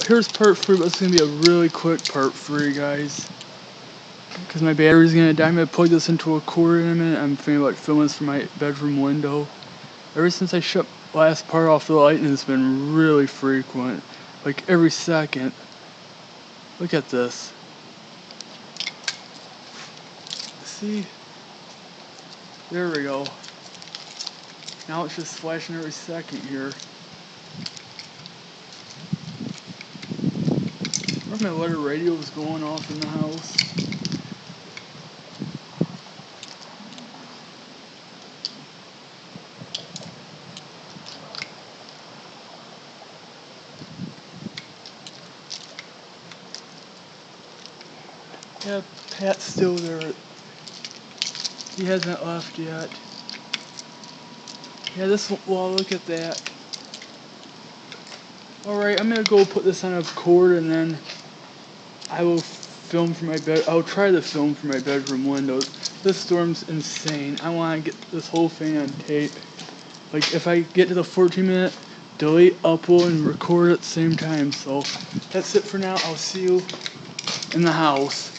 here's part 3, but it's gonna be a really quick part 3, guys. Because my battery's gonna die. I'm gonna plug this into a cord in a minute. I'm thinking about filming this from my bedroom window. Ever since I shut last part off, the lightning's been really frequent. Like every second. Look at this. See? There we go. Now it's just flashing every second here. Where my letter radio's going off in the house. Yeah, Pat's still there. He hasn't left yet. Yeah, this well, look at that. Alright, I'm gonna go put this on a cord and then I will film from my bed. I'll try to film from my bedroom windows. This storm's insane. I want to get this whole thing on tape. Like if I get to the 14-minute, delete, upload, and record at the same time. So that's it for now. I'll see you in the house.